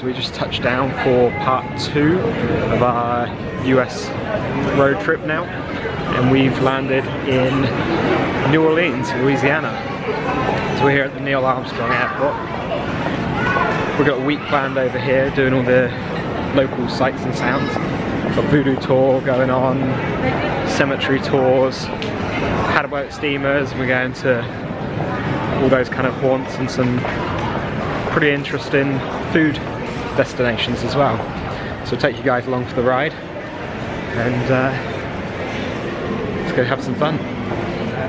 so we just touched down for part 2 of our US road trip now, and we've landed in New Orleans, Louisiana. So we're here at the Neil Armstrong Airport. We've got a week planned over here, doing all the local sights and sounds. Got voodoo tour going on, cemetery tours, paddleboat steamers. We're going to all those kind of haunts and some pretty interesting food destinations as well. So I'll take you guys along for the ride, and let's go have some fun.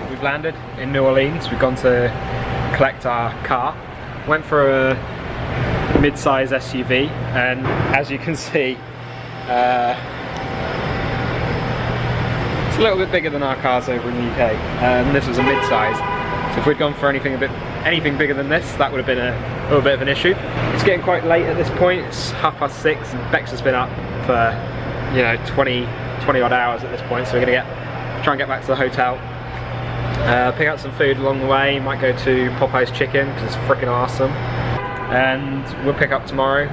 We've landed in New Orleans. We've gone to collect our car. Went for a mid-size SUV, and as you can see, it's a little bit bigger than our cars over in the UK. This was a mid-size. So if we'd gone for anything bigger than this, that would have been a little bit of an issue. It's getting quite late at this point. It's 6:30, and Bex has been up for 20 odd hours at this point. So we're gonna try and get back to the hotel, pick up some food along the way. Might go to Popeye's Chicken because it's freaking awesome, and we'll pick up tomorrow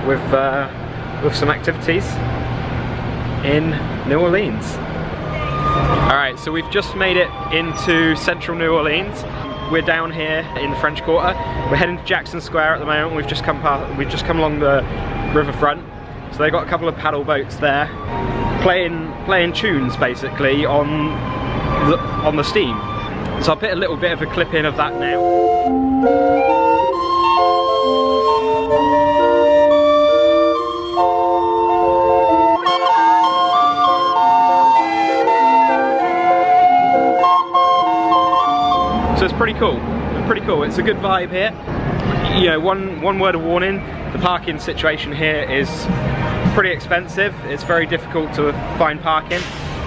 with some activities in New Orleans. Alright, so we've just made it into central New Orleans. We're down here in the French Quarter. We're heading to Jackson Square at the moment. We've just come along the riverfront. So they've got a couple of paddle boats there, playing tunes basically on the steam. So I'll put a little bit of a clip in of that now. So it's pretty cool. It's a good vibe here. One word of warning: the parking situation here is pretty expensive. It's very difficult to find parking,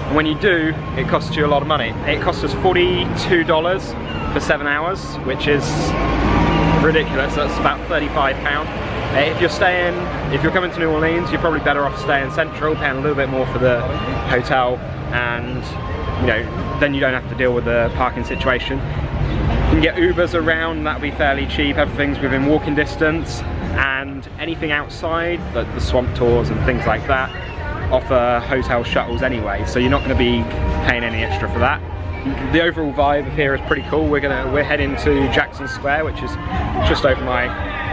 and when you do, it costs you a lot of money. It cost us $42 for 7 hours, which is ridiculous. That's about £35. If you're coming to New Orleans, you're probably better off staying central, paying a little bit more for the hotel, and then you don't have to deal with the parking situation. You can get Ubers around, that'll be fairly cheap. Everything's within walking distance, and anything outside, like the swamp tours and things like that, offer hotel shuttles anyway, so you're not going to be paying any extra for that. The overall vibe of here is pretty cool. We're heading to Jackson Square, which is just over my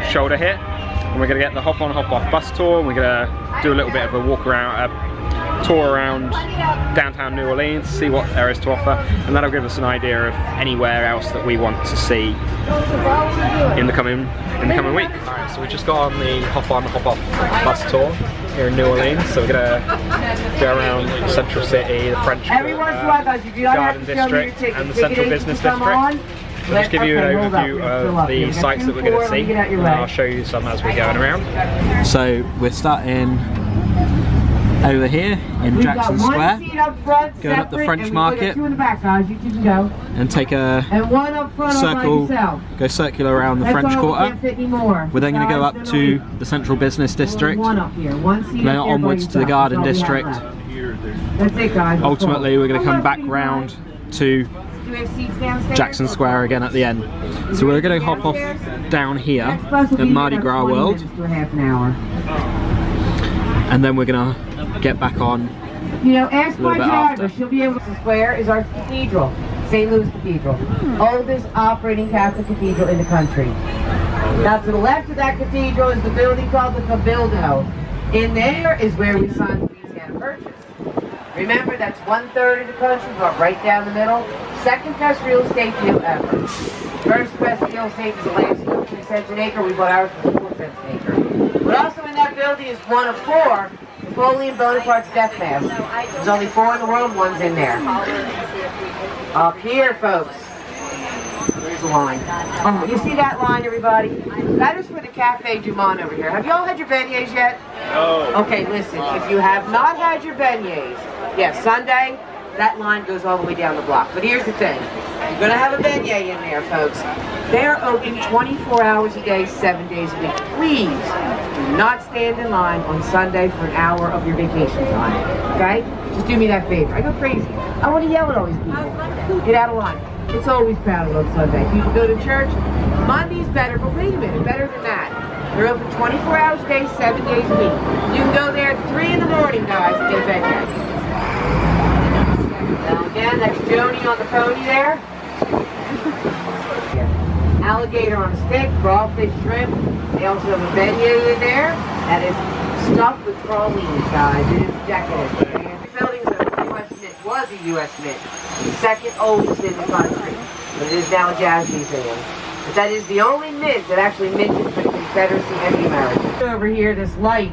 shoulder here, and we're going to get the OnHop Off Bus Tour. We're going to do a little bit of a walk around, tour around downtown New Orleans, see what there is to offer, and that'll give us an idea of anywhere else that we want to see in the coming week. Alright, so we just got on the Hop On Hop Off bus tour here in New Orleans. So we're gonna go around Central City, the French Garden District, and the Central Business District. We'll just give you an overview of the sites that we're going to see, and I'll show you some as we're going around. So we're starting over here in Jackson Square, going up the French Market, and take a circle, go circular around the French Quarter. We're then going to go up to the Central Business District, then onwards to the Garden District. Ultimately we're going to come back round to Jackson Square again at the end. So we're going to hop off down here at Mardi Gras World, and then we're going to get back on ask my driver, she'll be able to. Square is our cathedral, St. Louis Cathedral, oldest operating Catholic cathedral in the country. Now to the left of that cathedral is the building called the Cabildo. In there is where we signed the Louisiana Purchase. Remember, that's 1/3 of the country, brought right down the middle. Second best real estate deal ever. First best real estate is the land 2 cents an acre. We bought ours for 4 cents an acre. But also in that building is one of 4 Napoleon Bonaparte's death mask. There's only 4 in the world, 1's in there. Up here, folks, there's a line. Oh, you see that line, everybody? That is for the Cafe Du Monde over here. Have you all had your beignets yet? No. Okay, listen, if you have not had your beignets, yes, Sunday, that line goes all the way down the block. But here's the thing. You're going to have a beignet in there, folks. They're open 24 hours a day, 7 days a week. Please do not stand in line on Sunday for an hour of your vacation time. Okay? Just do me that favor. I go crazy. I want to yell at all these people. Get out of line. It's always crowded on Sunday. People go to church. Monday's better, but wait a minute. Better than that. They're open 24 hours a day, 7 days a week. You can go there at 3 in the morning, guys, and get a bed check. Now again, that's Joni on the pony there. Alligator on a stick, crawfish, shrimp. They also have a beignet in there that is stuffed with pralines, guys. It is decadent. And the building is a U.S. Mint, was a U.S. Mint, the second oldest in the country. But it is now a jazz museum. But that is the only mint that actually minted for the Confederacy and the Americans. Over here, this light.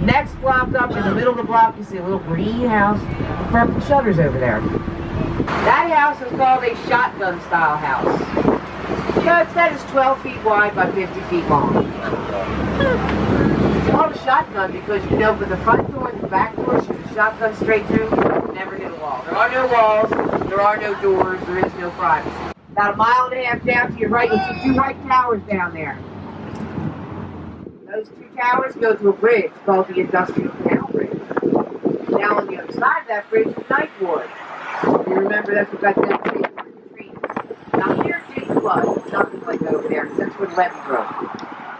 Next block up, in the middle of the block, you see a little green house with purple shutters over there. That house is called a shotgun style house. That is 12 feet wide by 50 feet long. It's called a shotgun because you can open the front door and the back door, shoot a shotgun straight through, never hit a wall. There are no walls, there are no doors, there is no privacy. About a mile and a half down to your right, you'll see 2 white towers down there. Those 2 towers go to a bridge called the Industrial Canal Bridge. Now on the other side of that bridge is Ninth Ward. You remember that's what got devastated by Katrina. Now here it didn't flood, nothing like that over there, because that's when the levee broke.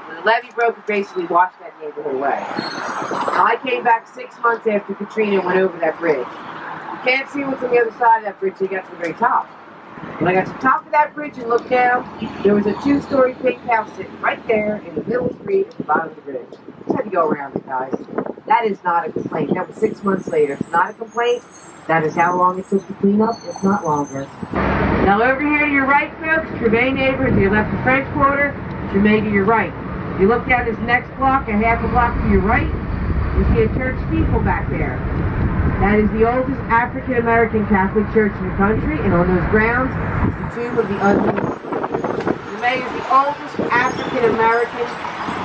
When the levee broke, it basically washed that neighborhood away. Now I came back 6 months after Katrina and went over that bridge. You can't see what's on the other side of that bridge until you get to the very top. When I got to the top of that bridge and looked down, there was a 2-story pink house sitting right there in the middle of the street at the bottom of the bridge. Just had to go around it, guys. That is not a complaint. That was 6 months later. It's not a complaint. That is how long it took to clean up, if not longer. Now over here to your right, folks, Treme neighbors. To your left, the French Quarter. Treme to your right. If you look down this next block, a half a block to your right, you see a church steeple back there. That is the oldest African-American Catholic church in the country, and on those grounds is the tomb of the unbelievers. Treme is the oldest African-American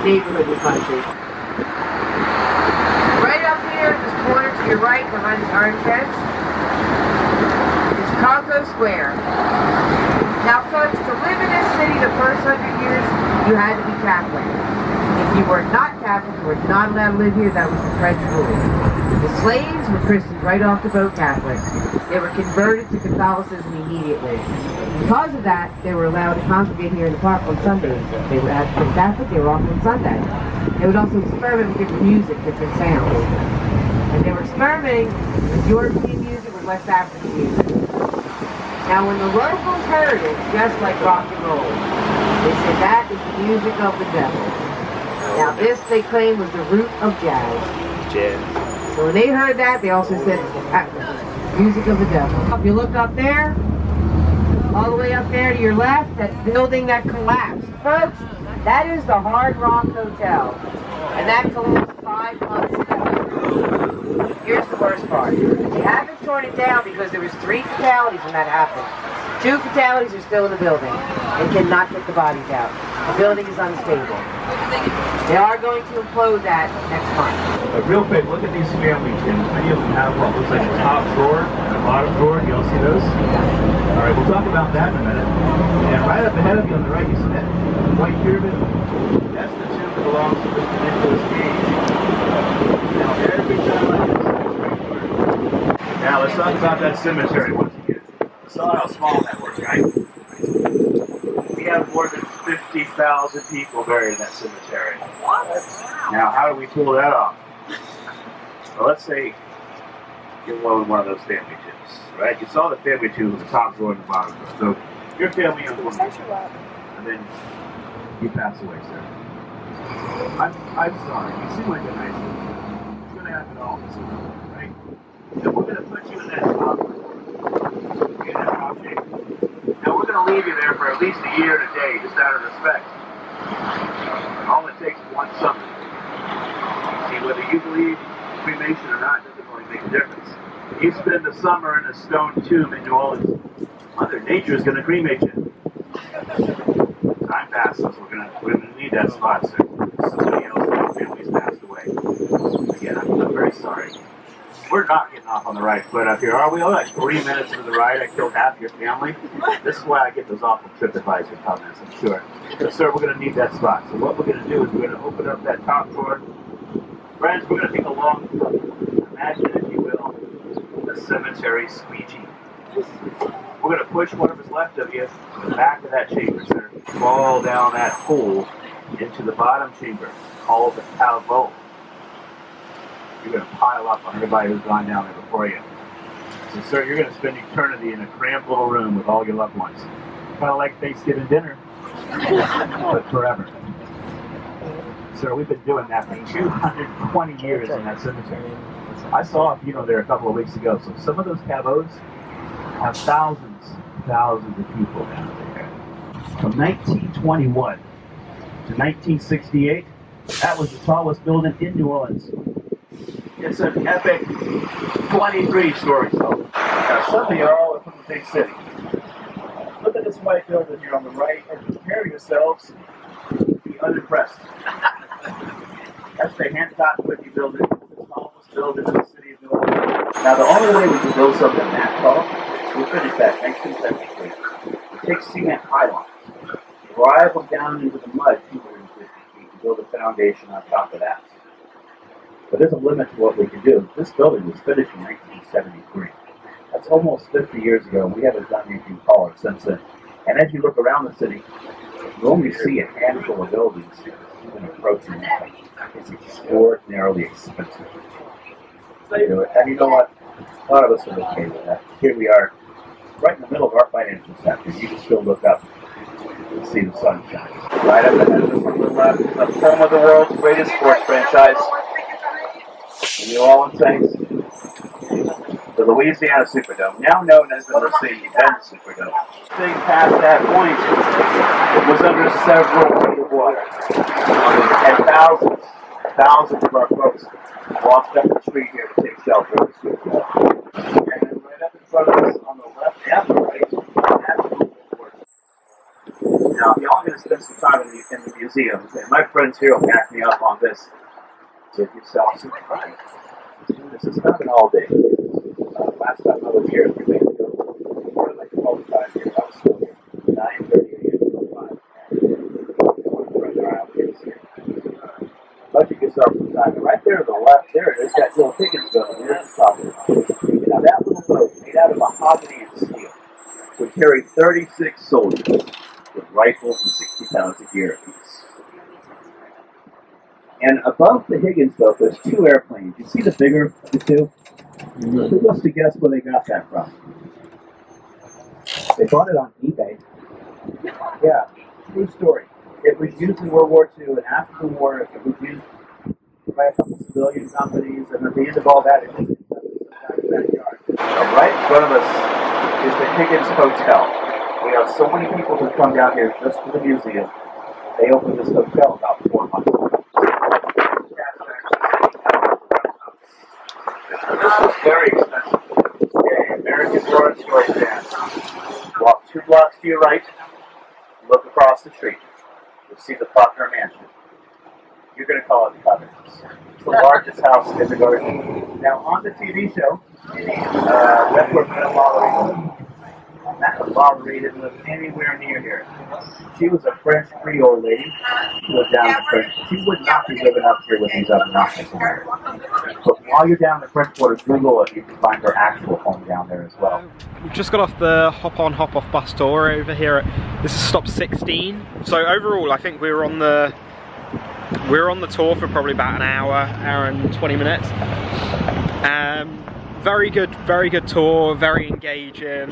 neighborhood in the country. Right up here, this corner to your right, behind this orange fence, is Congo Square. Now, folks, to live in this city the first 100 years, you had to be Catholic. If you were not Catholic, you were not allowed to live here. That was the French rule. The slaves were christened right off the boat Catholic. They were converted to Catholicism immediately. Because of that, they were allowed to congregate here in the park on Sundays. They were Catholic, they were off on Sunday. They would also experiment with different music, different sounds. And they were experimenting with European music, with West African music. Now when the locals heard it, just like rock and roll, they said that is the music of the devil. Now this, they claim, was the root of jazz. Jazz. So when they heard that, they also said, music of the devil. If you look up there, all the way up there to your left, that building that collapsed. Folks, that is the Hard Rock Hotel. And that collapsed 5 months ago. Here's the worst part. They haven't torn it down because there was 3 fatalities when that happened. 2 fatalities are still in the building and cannot get the bodies out. The building is unstable. They are going to implode that next month. Real quick, look at these family gyms. Many of them have what looks like a top drawer and a bottom drawer. You all see those? All right, we'll talk about that in a minute. And right up ahead of you on the right, you see that white pyramid? That's the tomb that belongs to Mr. Nicholas Gage. Now, every time I get this right here. Now, let's talk about that cemetery once again. Saw how small that was, right? We have more than 50,000 people buried in that cemetery. What? Now, how do we pull that off? Well, let's say you're one of those family tombs, right? You saw the family tomb with the top drawer and the bottom drawer. So your family owns one, and then you pass away, sir. I'm sorry. You seem like a nice man. It's going to happen all this time, right? So we're going to put you in that top drawer. Now we're going to leave you there for at least a year and a day, just out of respect. All it takes is one something. See, whether you believe cremation or not doesn't really make a difference. You spend the summer in a stone tomb in New Orleans, Mother Nature is going to cremate you. Time passes. We're going to need that spot, sir. Somebody else in our family's passed away. Again, I'm very sorry. We're not getting off on the right foot up here, are we? Like 3 minutes into the ride, I killed half your family. This is why I get those awful TripAdvisor comments, I'm sure. So, sir, we're going to need that spot. So what we're going to do is we're going to open up that top drawer. Friends, we're going to take a long look. Imagine, if you will, a cemetery squeegee. We're going to push whatever's left of you to the back of that chamber, sir. Fall down that hole into the bottom chamber called the Cathedral. You're going to pile up on everybody who's gone down there before you. So, sir, you're going to spend eternity in a cramped little room with all your loved ones. Kind of like Thanksgiving dinner, but forever. Sir, we've been doing that for 220 years in that cemetery. I saw a funeral there a couple of weeks ago. So some of those cabots have thousands of people down there. From 1921 to 1968, that was the tallest building in New Orleans. It's an epic 23-story building. Now, some of you are all from the big city. Look at this white building here on the right and prepare yourselves to be unimpressed. That's the Hancock Whitney building, the tallest building in the city of New Orleans. Now, the only way we can build something that tall, we finished that in 1973. We take cement pylons, drive them down into the mud 250 feet, and build a foundation on top of that. But there's a limit to what we can do. This building was finished in 1973. That's almost 50 years ago, and we haven't done anything taller since then. And as you look around the city, you only see a handful of buildings even approaching that. It's extraordinarily expensive. And you know what? A lot of us are okay with that. Here we are, right in the middle of our financial sector. You can still look up and see the sunshine. Right up ahead of us on the left is the home of the world's greatest sports franchise. The New Orleans Saints, the Louisiana Superdome, now known as the Mercedes-Benz Superdome. Thing past that point, it was under several feet of water. And thousands of our folks walked up the street here to take shelter of the Superdome. And then right up in front of us on the left and the right, that's the airport. Now, y'all going to spend some time in the museum, and my friends here will back me up on this. Give yourself some time. This is not an all day. Last time I was here 3 days ago, more like all the time here. I was still here 9:30 a.m. to 5. Budget yourself some time. Right there to the left, there it is, that little Higgins building. We're just talking about. Now that little boat, made out of mahogany and steel, would carry 36 soldiers with rifles and 60 pounds of gear apiece. And above the Higgins boat, there's 2 airplanes. You see the bigger of the 2? Who wants to guess where they got that from? They bought it on eBay. Yeah, true story. It was used in World War II, and after the war, it was used by a couple civilian companies, and at the end of all that, it was in the backyard. Right in front of us is the Higgins Hotel. We have so many people who come down here just for the museum. They opened this hotel about 4 months ago. This was very expensive. The American Horror Story Stand. Walk 2 blocks to your right, look across the street. You'll see the Faulkner Mansion. You're going to call it the Covenants. It's the largest house in the garden. Now, on the TV show, that's where Madame Bovary didn't live anywhere near here. She was a French Creole lady. She lived down in the French. She would not be living up here with these obnoxious Americans. But while you're down in the French Quarter, Google it. You can find her actual home down there as well. We've just got off the Hop On Hop Off Bus Tour over here. This is stop 16. So overall, I think we were on the tour for probably about an hour and 20 minutes. Very good tour, very engaging.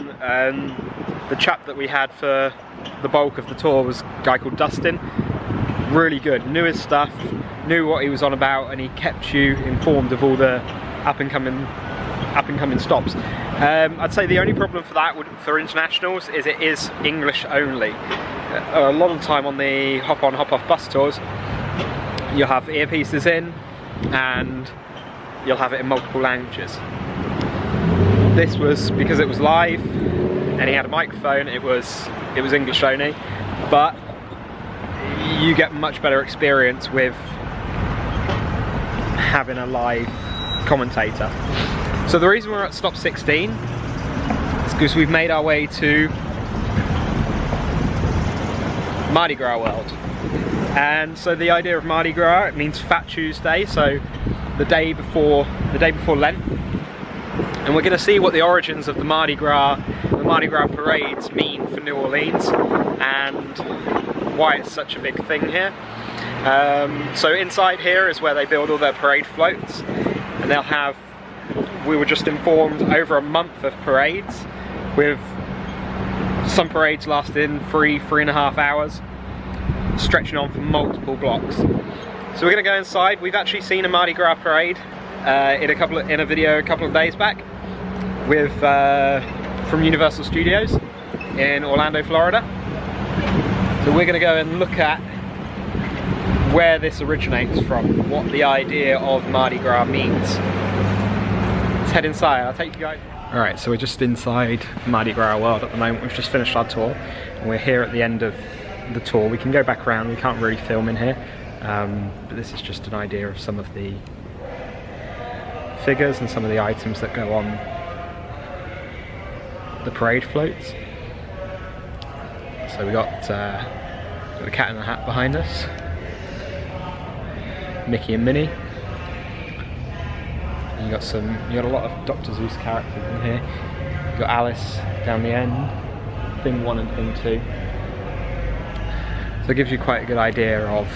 The chap that we had for the bulk of the tour was a guy called Dustin. Really good, knew his stuff, knew what he was on about, and he kept you informed of all the up and coming stops. I'd say the only problem for that for internationals is it is English only. A lot of the time on the Hop On Hop Off bus tours, you'll have earpieces in and you'll have it in multiple languages. This was, because it was live and he had a microphone, it was English only, but you get much better experience with having a live commentator. So the reason we're at stop 16 is because we've made our way to Mardi Gras World. And so the idea of Mardi Gras, it means Fat Tuesday, so the day before Lent. And we're going to see what the origins of the Mardi Gras parades mean for New Orleans, and why it's such a big thing here. So inside here is where they build all their parade floats, and they'll have, we were just informed, over a month of parades, with some parades lasting 3.5 hours, stretching on for multiple blocks. So we're going to go inside. We've actually seen a Mardi Gras parade in a video a couple of days back with from Universal Studios in Orlando, Florida. So we're going to go and look at where this originates from, what the idea of Mardi Gras means. Let's head inside. I'll take you guys. Alright, so we're just inside Mardi Gras World at the moment. We've just finished our tour and we're here at the end of the tour. We can go back around, we can't really film in here, but this is just an idea of some of the figures and some of the items that go on the parade floats. So we got the Cat in the Hat behind us, Mickey and Minnie. You got a lot of Dr. Seuss characters in here. You got Alice down the end, Thing 1 and Thing 2. So it gives you quite a good idea of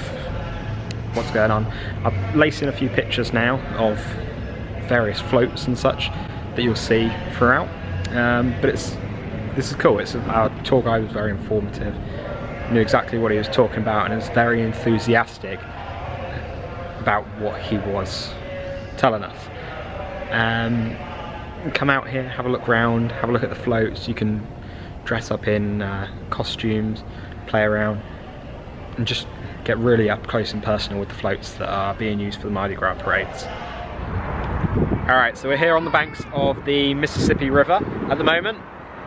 what's going on. I've laced in a few pictures now of various floats and such that you'll see throughout. But this is cool. Our tour guide was very informative, knew exactly what he was talking about, and was very enthusiastic about what he was telling us. Come out here, have a look around, have a look at the floats. You can dress up in costumes, play around, and just get really up close and personal with the floats that are being used for the Mardi Gras parades. Alright, so we're here on the banks of the Mississippi River at the moment.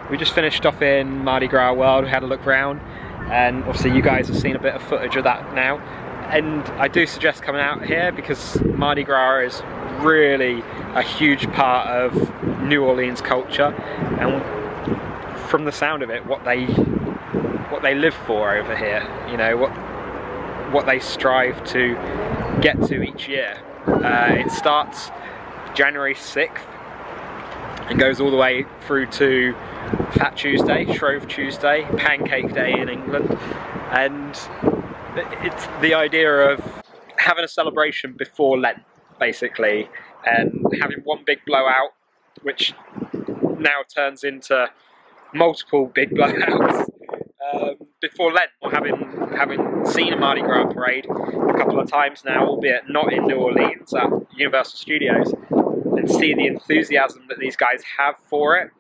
We just finished off in Mardi Gras World, we had a look around, and obviously you guys have seen a bit of footage of that now. And I do suggest coming out here because Mardi Gras is really a huge part of New Orleans culture, and from the sound of it, what they live for over here, you know, what they strive to get to each year. It starts January 6th and goes all the way through to Fat Tuesday, Shrove Tuesday, Pancake Day in England, and it's the idea of having a celebration before Lent, basically, and having one big blowout, which now turns into multiple big blowouts before Lent. Or having seen a Mardi Gras parade a couple of times now, albeit not in New Orleans, at Universal Studios, and see the enthusiasm that these guys have for it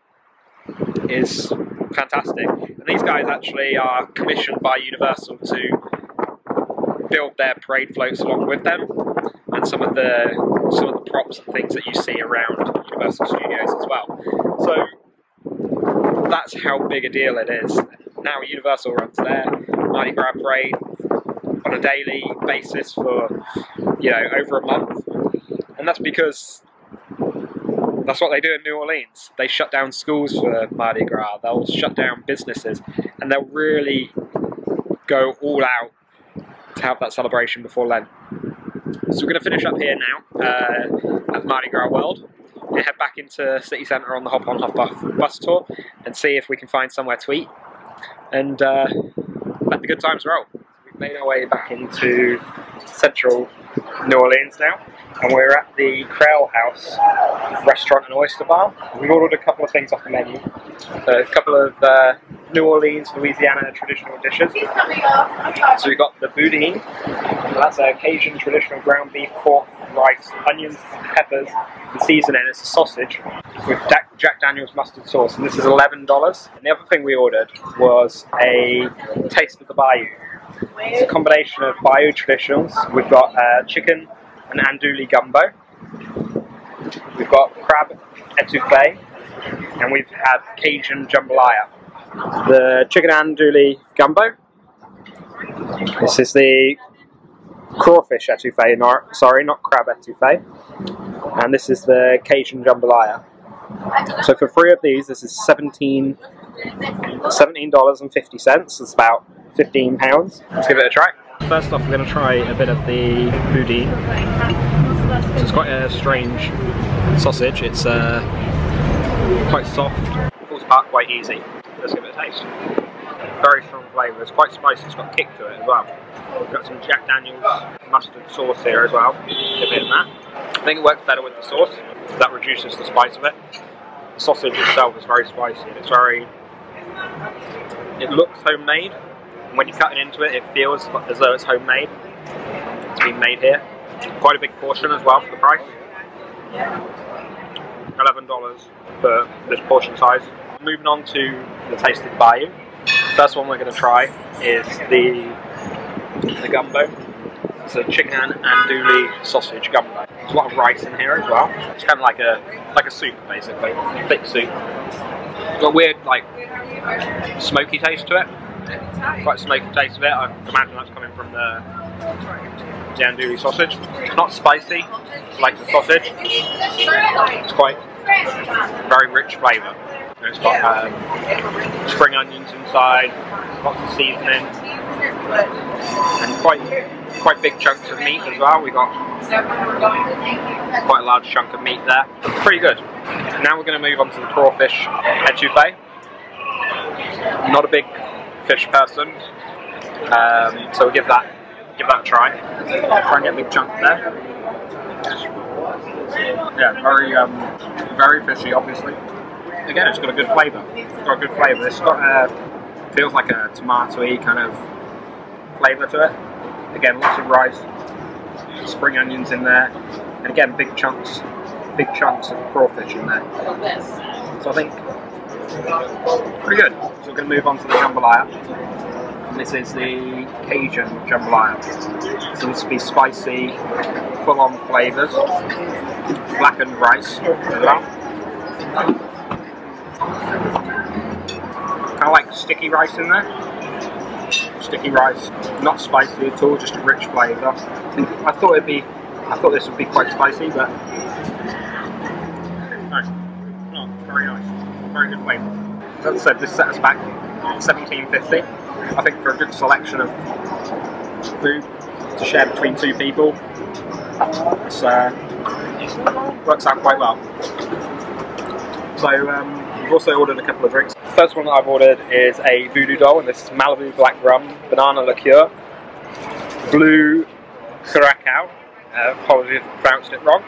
is fantastic. And these guys actually are commissioned by Universal to build their parade floats along with them, and some of the props and things that you see around Universal Studios as well. So that's how big a deal it is. Now Universal runs their Mardi Gras parade on a daily basis for, you know, over a month, and that's because that's what they do in New Orleans. They shut down schools for Mardi Gras, they'll shut down businesses, and they'll really go all out to have that celebration before Lent. So we're going to finish up here now at Mardi Gras World. We're going to head back into City Centre on the OnHop Off Bus Tour and see if we can find somewhere to eat and let the good times roll. We've made our way back into central New Orleans now, and we're at the Creole House restaurant and oyster bar. We've ordered a couple of things off the menu, a couple of New Orleans, Louisiana traditional dishes. So we've got the boudin, that's a Cajun traditional ground beef, pork, rice, onions, peppers, and seasoning. It's a sausage with Jack Daniel's mustard sauce, and this is $11. And the other thing we ordered was a taste of the bayou. It's a combination of bayou traditionals. We've got chicken and andouille gumbo. We've got crab etouffee, and we've had Cajun jambalaya. The chicken andouille gumbo. This is the crawfish etouffee, not crab etouffee. And this is the Cajun jambalaya. So for 3 of these, this is $17.50. It's about £15. Let's give it a try. First off, we're going to try a bit of the boudin. So it's quite a strange sausage. It's quite soft, falls apart quite easy. Let's give it a taste. Very strong flavour. It's quite spicy. It's got kick to it as well. We've got some Jack Daniels mustard sauce here as well. A bit of that. I think it works better with the sauce. That reduces the spice of it. The sausage itself is very spicy. It's very... It looks homemade. And when you cut it into it, it feels as though it's homemade. It's been made here. Quite a big portion as well for the price. $11 for this portion size. Moving on to the tasted bayou. First one we're going to try is the gumbo. It's a chicken and andouille sausage gumbo. There's a lot of rice in here as well. It's kind of like a soup basically, a thick soup. It's got a weird like smoky taste to it. Quite a smoky taste of it. I imagine that's coming from the andouille sausage. It's not spicy like the sausage. It's quite very rich flavour. It's got spring onions inside, lots of seasoning, and quite big chunks of meat as well. We got quite a large chunk of meat there. Pretty good. Now we're going to move on to the crawfish etouffee. I'm not a big fish person, so we'll give that a try. Try and get a big chunk there. Yeah, very fishy, obviously. Again, it's got a good flavour. It's got a good flavour. It's got feels like a tomato-y kind of flavour to it. Again, lots of rice, spring onions in there, and again, big chunks of crawfish in there. So I think pretty good. So we're going to move on to the jambalaya. And this is the Cajun jambalaya. So this will be spicy, full-on flavours, blackened rice as well. Kind of like sticky rice in there. Sticky rice, not spicy at all, just a rich flavour. I thought this would be quite spicy, but no, very nice, very good flavour. As I said, this set us back $17.50. I think for a good selection of food to share between two people, it works out quite well. So we've also ordered a couple of drinks. The first one that I've ordered is a voodoo doll, and this is Malibu black rum, banana liqueur, blue curacao, apologies if I pronounced it wrong,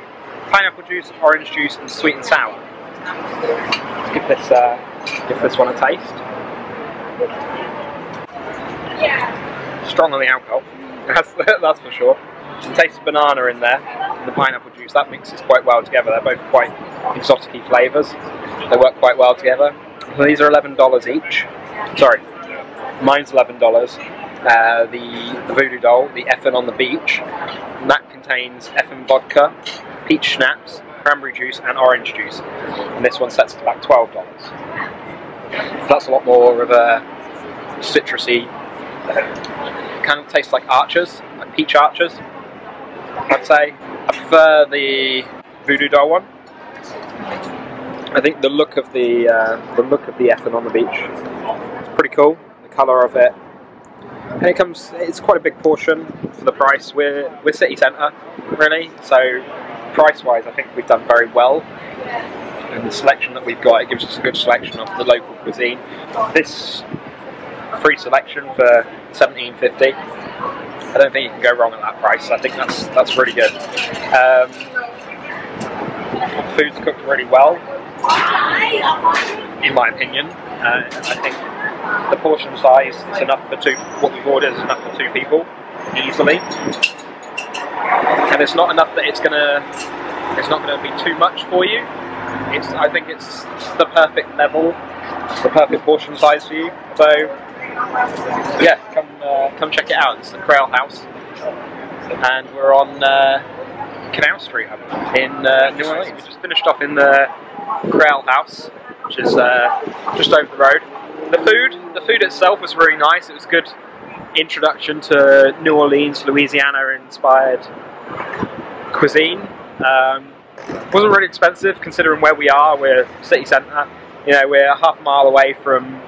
pineapple juice, orange juice, and sweet and sour. Let's give this one a taste. Strong on the alcohol, that's for sure. Some taste of banana in there, and the pineapple juice, that mixes quite well together. They're both quite exotic-y flavours. They work quite well together. So these are $11 each. Sorry, mine's $11. The voodoo doll, the Effin' on the Beach, and that contains Effin' vodka, peach schnapps, cranberry juice, and orange juice. And this one sets to about $12. So that's a lot more of a citrusy, kind of tastes like Archers, like peach Archers, I'd say. I prefer the voodoo doll one. I think the look of the Effin' on the Beach is pretty cool. The colour of it, and it's quite a big portion for the price. We're city centre, really, so price-wise, I think we've done very well. And the selection that we've got, it gives us a good selection of the local cuisine. This free selection for $17.50. I don't think you can go wrong at that price. I think that's really good. Food's cooked really well, in my opinion. I think the portion size is enough for two. What we've ordered is enough for two people, easily. And it's not enough that it's not gonna be too much for you. I think it's the perfect level, the perfect portion size for you. So yeah, come check it out. It's the Creole House, and we're on Canal Street in New Orleans. We just finished off in the Creole House, which is just over the road. The food itself was really nice. It was a good introduction to New Orleans, Louisiana-inspired cuisine. Wasn't really expensive considering where we are. We're city centre. You know, we're half a mile away from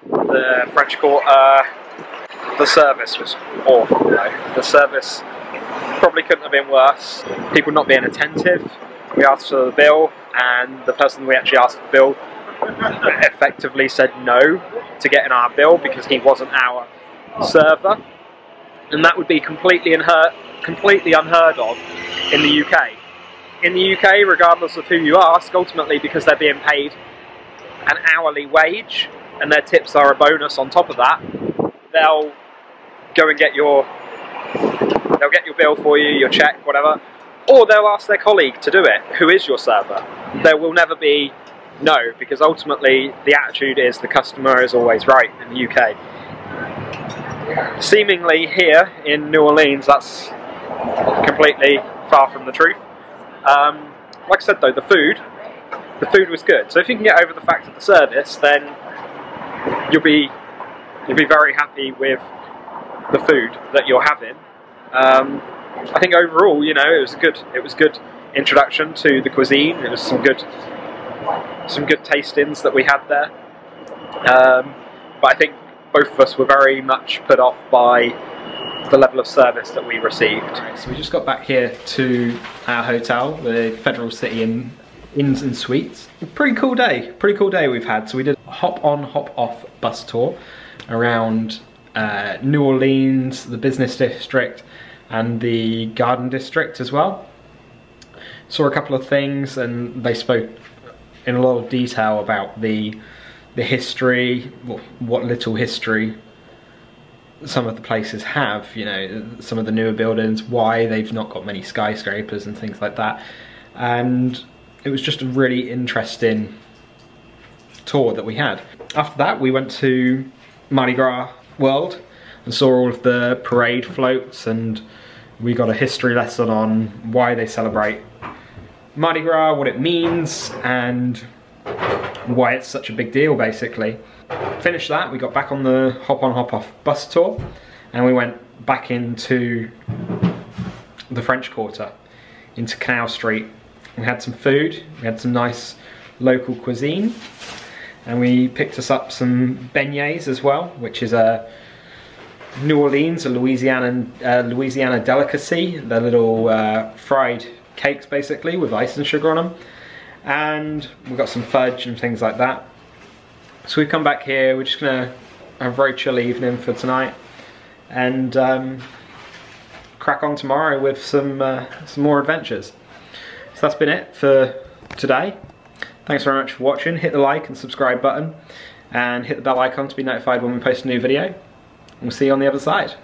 the French Quarter. The service was awful though. The service probably couldn't have been worse. People not being attentive. We asked for the bill, and the person we actually asked for the bill effectively said no to getting our bill because he wasn't our server, and that would be completely unheard of in the UK. In the UK, regardless of who you ask, ultimately because they're being paid an hourly wage and their tips are a bonus on top of that, they'll go and get your bill for you, your check, whatever, or they'll ask their colleague to do it, who is your server. There will never be no, because ultimately the attitude is the customer is always right in the UK. Seemingly here in New Orleans, that's completely far from the truth. Like I said though, the food was good. So if you can get over the fact of the service, then you'll be very happy with the food that you're having. I think overall, you know, it was a good introduction to the cuisine. It was some good tastings that we had there. But I think both of us were very much put off by the level of service that we received. Right, so we just got back here to our hotel, the Federal City Inns and Suites. Pretty cool day we've had. So we did a hop on, hop off bus tour around New Orleans, the business district and the garden district as well. Saw a couple of things and they spoke in a lot of detail about the history, what little history some of the places have, you know, some of the newer buildings, why they've not got many skyscrapers and things like that. And it was just a really interesting tour that we had. After that, we went to Mardi Gras World and saw all of the parade floats, and we got a history lesson on why they celebrate Mardi Gras, what it means, and why it's such a big deal, basically. Finished that, we got back on the hop on, hop off bus tour, and we went back into the French Quarter, into Canal Street. We had some food, we had some nice local cuisine, and we picked us up some beignets as well, which is a New Orleans, a Louisiana delicacy. They're little fried cakes basically with ice and sugar on them, and we've got some fudge and things like that. So we've come back here, we're just gonna have a very chill evening for tonight and crack on tomorrow with some more adventures. So that's been it for today. Thanks very much for watching. Hit the like and subscribe button and hit the bell icon to be notified when we post a new video. We'll see you on the other side.